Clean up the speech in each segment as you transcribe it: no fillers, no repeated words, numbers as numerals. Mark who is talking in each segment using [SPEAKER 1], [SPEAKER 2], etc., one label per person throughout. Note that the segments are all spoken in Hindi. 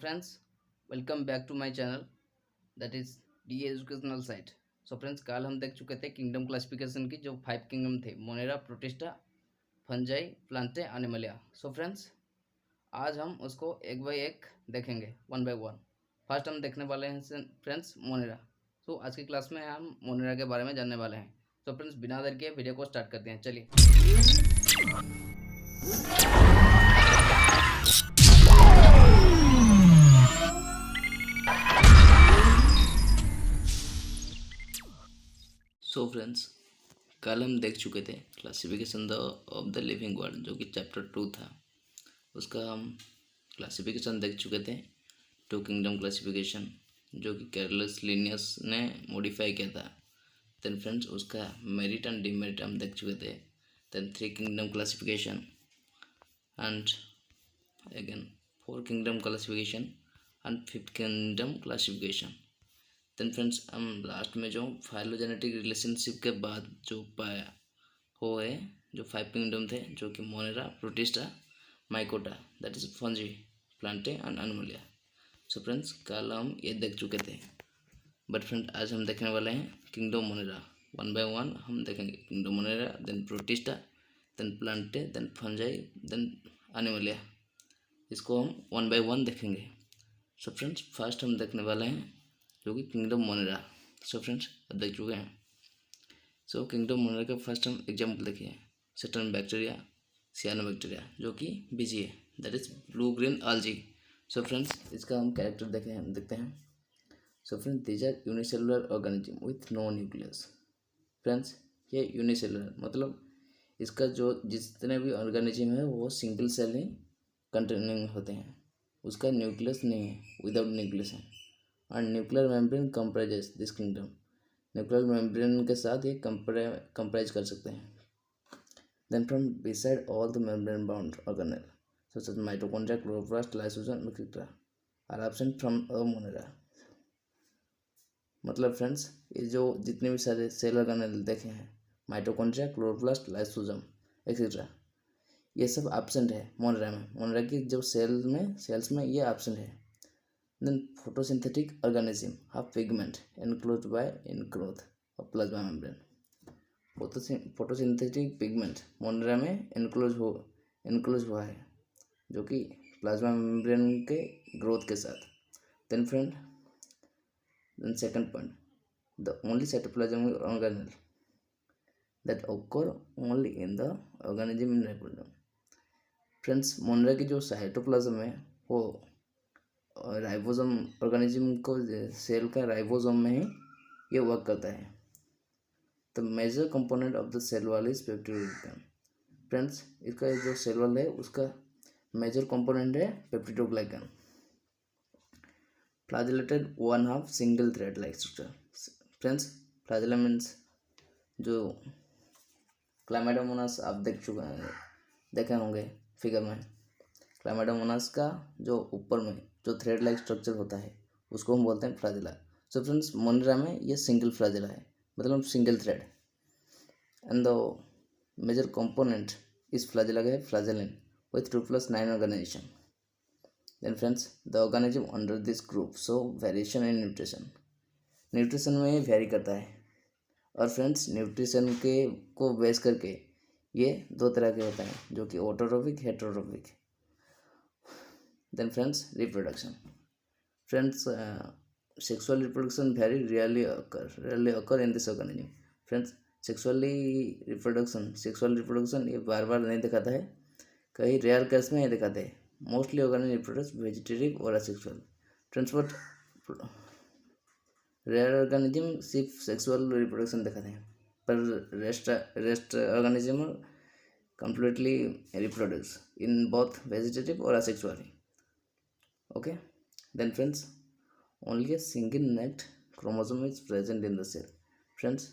[SPEAKER 1] Friends, welcome back to my channel, that is D educational site. So friends, कल हम देख चुके थे किंगडम क्लासिफिकेशन की जो 5 किंगडम थे, Monera, protista, fungi, Plantae, Animalia. So friends, आज हम उसको एक बाय एक देखेंगे, वन बाय वन। फर्स्ट हम देखने वाले हैं फ्रेंड्स मोनेरा। सो आज की क्लास में हम मोनेरा के बारे में जानने वाले हैं। सो फ्रेंड्स, बिना देर के वीडियो को स्टार्ट करते हैं, चलिए। सो फ्रेंड्स, कल हम देख चुके थे classification of the living world, जो कि चैप्टर 2 था। उसका हम क्लासिफिकेशन देख चुके थे, 2 किंगडम क्लासिफिकेशन, जो कि कैरलस लिनियस ने मॉडिफाई किया था। देन फ्रेंड्स, उसका मेरिट एंड डिमेरिट हम देख चुके थे। Then 3 kingdom classification and again 4 kingdom classification and 5th kingdom classification. Then friends, हम लास्ट में जो फाइलोजेनेटिक रिलेशनशिप के बाद जो पाया वो है जो 5 किंगडम थे, जो कि Monera, protista, mycota, that is fungi, Plantae and Animalia. So friends, कल हम ये देख चुके थे, बट फ्रेंड आज हम देखने वाले हैं kingdom Monera. One by one हम देखेंगे kingdom Monera, then Protista, then Plantae, then Fungi, then Animalia. इसको हम वन बाय वन देखेंगे। सो फ्रेंड्स, फर्स्ट हम देखने वाले हैं जो कि किंगडम मोनेरा। सो फ्रेंड्स, अब देख चुके हैं। सो किंगडम मोनेरा का फर्स्ट हम एग्जाम्पल देखिए, सेटर्न बैक्टीरिया, सियानो बैक्टीरिया, जो कि बीजी है, that is blue green algae। So friends, इसका हम कैरेक्टर देखते हैं। So friends, these are unicellular organism with no nucleus. Friends, ये यूनिसेलुलर मतलब इसका जो जितने भी ऑर्गेनिज्म है वो सिंगल सेल ही कंटेनिंग होते हैं, उसका न्यूक्लियस नहीं है, विदाउट न्यूक्लियस है। And nuclear membrane comprises this kingdom, nuclear membrane के साथ ये कंप्राइज कर सकते हैं। Then from beside all the membrane bound organelle such as mitochondria, chloroplast, lysosome etcetera are absent from a Monera. मतलब फ्रेंड्स, ये जो जितने भी सारे सेल ऑर्गेनेल देखे हैं, माइटोकॉन्ड्रिया, क्लोरोप्लास्ट, लाइसोसोम एक्सेट्रा, ये सब एब्सेंट है मोनेरा में। मोनेरा की जो सेल्स में ये एब्सेंट है। Then photosynthetic organism have pigment enclosed by ingrowth of plasma membrane। Photosynthetic pigment Monera में एनक्लोज हुआ है, जो कि प्लाज्मा मेम्ब्रेन के ग्रोथ के साथ। Then friend, then second point, the only cytoplasmic organelle that occur only in the organism in reproduction। Friends, Monera की जो साइटोप्लाज्म है वो राइबोसोम ऑर्गेनिज्म को सेल का राइबोसोम में ही ये वर्क करता है। The major component of the cell wall is peptidoglycan. Friends, इसका जो सेल वॉल है उसका मेजर कंपोनेंट है peptidoglycan. Flagellated one half single thread like structure. Friends, flagella means जो क्लाइमेडोमोनास आप देखे होंगे फिगर में। क्लाइमेडोमोनास का जो ऊपर में जो थ्रेड लाइक स्ट्रक्चर होता है उसको हम बोलते हैं फ्लैजेला। सो फ्रेंड्स, मोनेरा में ये सिंगल फ्लैजेला है, मतलब single thread. And the major component इस फ्लैजेला का है flagellin with 2+9 organisation. Then friends, the organism under this group so variation in nutrition में ये वेरी करता है। और फ्रेंड्स, न्यूट्रिशन के को बेस करके ये दो तरह के होता है, जो कि autotrophic, heterotrophic. Then friends, reproduction. Friends, sexual reproduction very rarely occur in this organism। Friends, sexual reproduction ये बार बार नहीं दिखाता है, कई रेयर केस में ये दिखाते हैं। मोस्टली ऑर्गेनिज्म रिप्रोडक्स वेजिटेटिव और asexual. Friends, but rare organism सिर्फ सेक्सुअल रिप्रोडक्शन दिखाते हैं, पर rest organism completely reproduce in both vegetative or asexual। Okay, then friends, only a single necked chromosome is present in the cell। friends,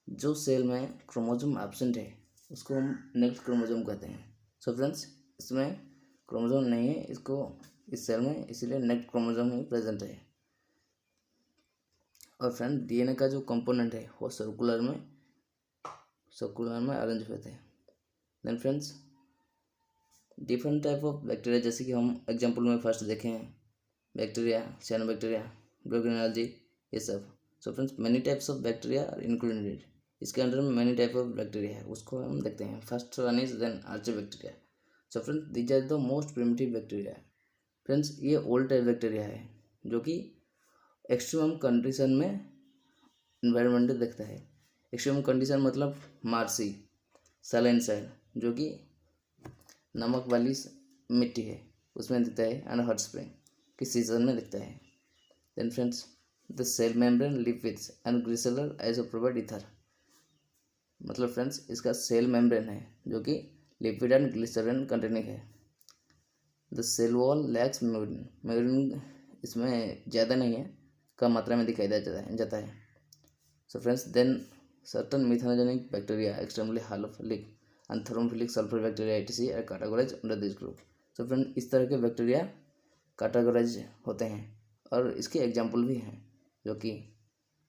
[SPEAKER 1] जो सेल में क्रोमोसोम एब्सेंट है उसको हम नेक्स्ट क्रोमोसोम कहते हैं। सो फ्रेंड्स, इसमें क्रोमोसोम नहीं है इसको इस सेल में, इसीलिए नेक्स्ट क्रोमोसोम ही प्रेजेंट है। और फ्रेंड, डीएनए का जो कंपोनेंट है वो सर्कुलर में अरेंज होते हैं। Then friends, different type of bacteria, जैसे कि हम एग्जाम्पल में फर्स्ट देखें बैक्टीरिया, साइनोबैक्टीरिया, ब्रोगेनोलॉजी, ये सब। So friends many types of bacteria are included, इसके अंडर में मैनी टाइप ऑफ बैक्टीरिया है, उसको हम देखते हैं। First one is then archaebacteria. So friends these are the most primitive bacteria. Friends ये ओल्ड टाइप बैक्टीरिया है जो कि एक्सट्रीम कंडीशन में इन्वायरमेंट देखता है। एक्सट्रीम कंडीशन मतलब मार्सी, सलाइन सैल, जो कि नमक वाली मिट्टी है, उसमें दिखता है, एंड हॉट स्प्रिंग की सीजन में दिखता है। Then friends the cell membrane lipids and glycerol isoprenoid ether, मतलब फ्रेंड्स इसका सेल मेम्ब्रेन है जो कि लिपिड एंड ग्लिसरल कंटेनिंग है। The cell wall lacks murein, murein इसमें ज़्यादा नहीं है, कम मात्रा में दिखाई जाता है। So friends then certain methanogenic bacteria extremely hydrophilic and thermophilic sulphur bacteria etc are categorise under this group. So friend इस तरह के बैक्टीरिया कैटेगराइज होते हैं, और इसके एग्जाम्पल भी हैं, जो कि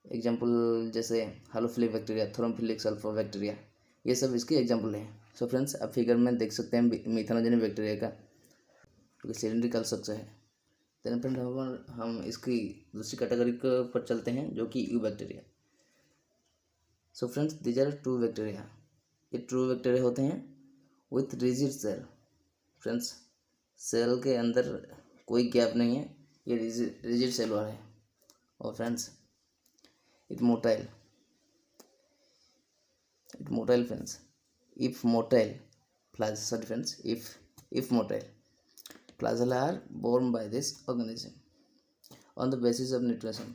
[SPEAKER 1] एग्जाम्पल जैसे hydrophilic bacteria, thermophilic sulphur bacteria, ये सब इसके एग्जाम्पल हैं। सो फ्रेंड्स आप फिगर में देख सकते हैं मिथेनोजेनिक बैक्टीरिया का जो कि सिलिंड्रिकल स्ट्रक्चर है। देन फ्रेंड हम इसकी दूसरी कैटेगरी पर चलते हैं जो कि eubacteria. So friends these are true bacteria, ये ट्रू बैक्टीरिया होते हैं with rigid cell. Friends cell के अंदर कोई गैप नहीं है, ये रिजिड सेल वाला है। और friends it motile friends, if motile flagella are borne by this organism on the basis of nutrition.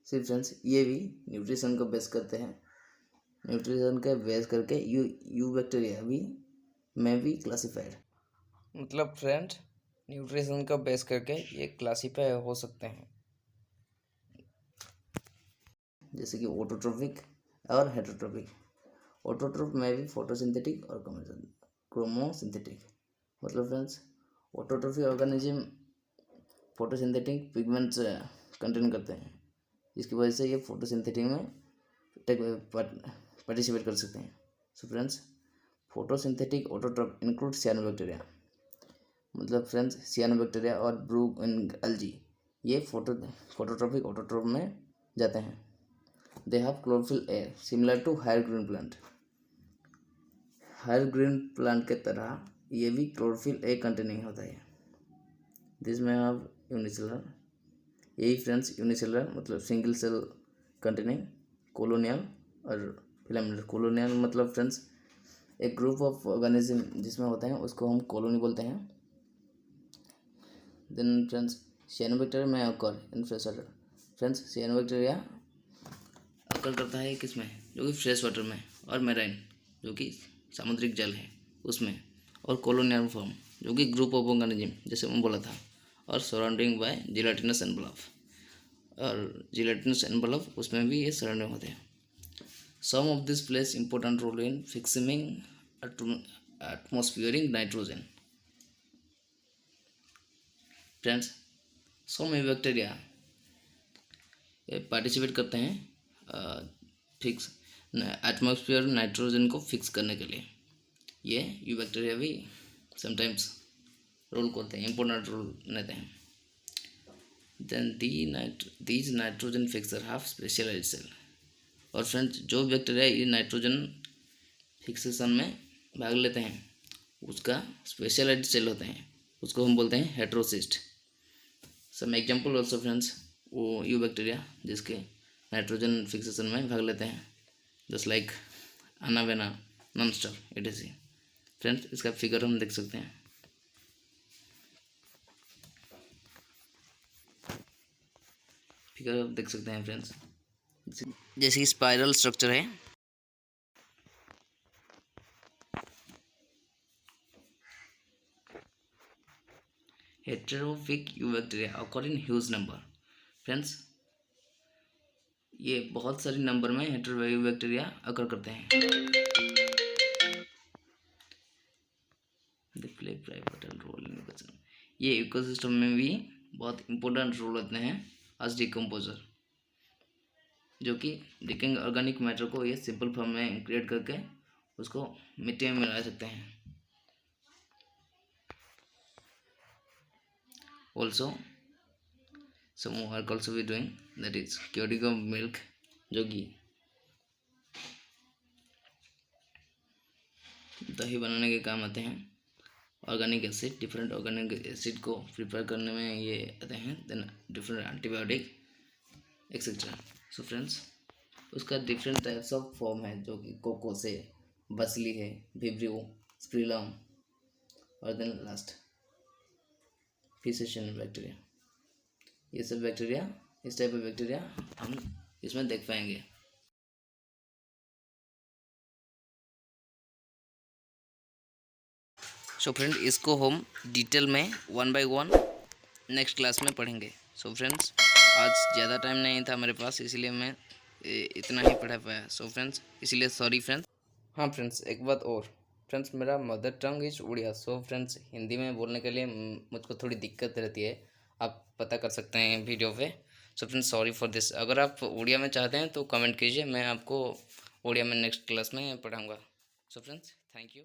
[SPEAKER 1] सिर्फ फ्रेंड्स ये भी न्यूट्रिशन को बेस करते हैं, न्यूट्रिशन का बेस करके यू बैक्टीरिया भी में भी क्लासिफाइड, मतलब फ्रेंड न्यूट्रिशन का बेस करके ये क्लासीफाई हो सकते हैं, जैसे कि ऑटोट्रोफिक और हेटरोट्रोफिक। ऑटोट्रोफ में भी फोटोसिंथेटिक और क्रोमोसिंथेटिक, मतलब friends autotrophic organism photosynthetic pigments contain करते हैं, जिसकी वजह से ये फोटोसिंथेटिक में पार्टिसिपेट कर सकते हैं। So friends photosynthetic autotroph include cyanobacteria, मतलब फ्रेंड्स सियानोबैक्टीरिया और ब्रूक एल्जी ये फोटोट्रोफिक ऑटोट्रोफ में जाते हैं। They have chlorophyll are similar to higher green plant, higher green plant के तरह ये भी क्लोरोफिल ए कंटेनिंग होता है। दिस में हैव यूनिसेलर, यही फ्रेंड्स यूनिसेलर मतलब सिंगल सेल कंटेनिंग कॉलोनियल और फिलामेंटस। कॉलोनियल मतलब फ्रेंड्स एक ग्रुप ऑफ ऑर्गेनिज्म जिसमें होते हैं उसको हम कॉलोनी बोलते हैं। देन फ्रेंड्स सियानोबैक्टीरिया में occur in fresh water. Friends cyanobacteria occur करता है किसमें, जो कि फ्रेश वाटर में, और मेराइन जो कि सामुद्रिक जल है उसमें, और कॉलोनियल फॉर्म जो कि ग्रुप ऑफ ऑर्गेनिज्म जैसे मैं बोला था, और सराउंडिंग बाय जिलेटिनस एनवलप, और जिलेटिनस एनवलप उसमें भी ये सराउंडिंग होते हैं। Some of this plays important role in fixing atmospheric nitrogen. Friends, some bacteria participate करते हैं फिक्स एटमॉस्फेयर नाइट्रोजन को फिक्स करने के लिए। ये यू बैक्टीरिया भी समटाइम्स रोल करते हैं, इंपॉर्टेंट रोल लेते हैं। Then these nitrogen fixer have specialized cell, और फ्रेंड्स जो बैक्टीरिया ये नाइट्रोजन फिक्सेशन में भाग लेते हैं उसका स्पेशलाइज्ड सेल होते हैं, उसको हम बोलते हैं heterocyst. Some example also friends वो यू बैक्टीरिया जिसके नाइट्रोजन फिक्सेशन में भाग लेते हैं, जस्ट लाइक अनावेना, नॉनस्टर etc। फ्रेंड्स इसका फिगर हम देख सकते हैं, फिगर आप देख सकते हैं फ्रेंड्स, जैसे स्पाइरल स्ट्रक्चर है। Heterotrophic eubacteria occur in huge number. Friends ये बहुत सारी नंबर में हेटेरोफिक यू बैक्टीरिया अकर करते हैं। ये इकोसिस्टम में भी बहुत इंपॉर्टेंट रोल होते हैं एज डिकम्पोजर, जो कि डिकेइंग ऑर्गेनिक मैटर को ये सिंपल फॉर्म में क्रिएट करके उसको मिट्टी में मिला सकते हैं। also some work also we doing, that is curing of milk, जो कि दही बनाने के काम आते हैं। Organic acid, different organic acid को प्रिपेयर करने में ये आते हैं। Then different antibiotic etcetera. So friends, उसका डिफरेंट टाइप्स ऑफ फॉर्म है, जो कि कोको से, बसली है, विब्रियो, स्प्रिलम, और देन लास्ट फिसेशन बैक्टीरिया। ये सब बैक्टीरिया, इस टाइप ऑफ बैक्टीरिया हम इसमें देख पाएंगे। सो फ्रेंड, इसको हम डिटेल में 1 बाय 1 नेक्स्ट क्लास में पढ़ेंगे। सो फ्रेंड्स, आज ज़्यादा टाइम नहीं था मेरे पास, इसलिए मैं इतना ही पढ़ा पाया। सो फ्रेंड्स, इसलिए सॉरी फ्रेंड्स। हाँ फ्रेंड्स, एक बात और फ्रेंड्स, मेरा mother tongue is Odia. So friends, Hindi में बोलने के लिए मुझको थोड़ी दिक्कत रहती है, आप पता कर सकते हैं वीडियो पे। So friends, sorry for this. अगर आप उड़िया में चाहते हैं तो कमेंट कीजिए, मैं आपको उड़िया में नेक्स्ट क्लास में पढ़ाऊँगा। So friends, thank you.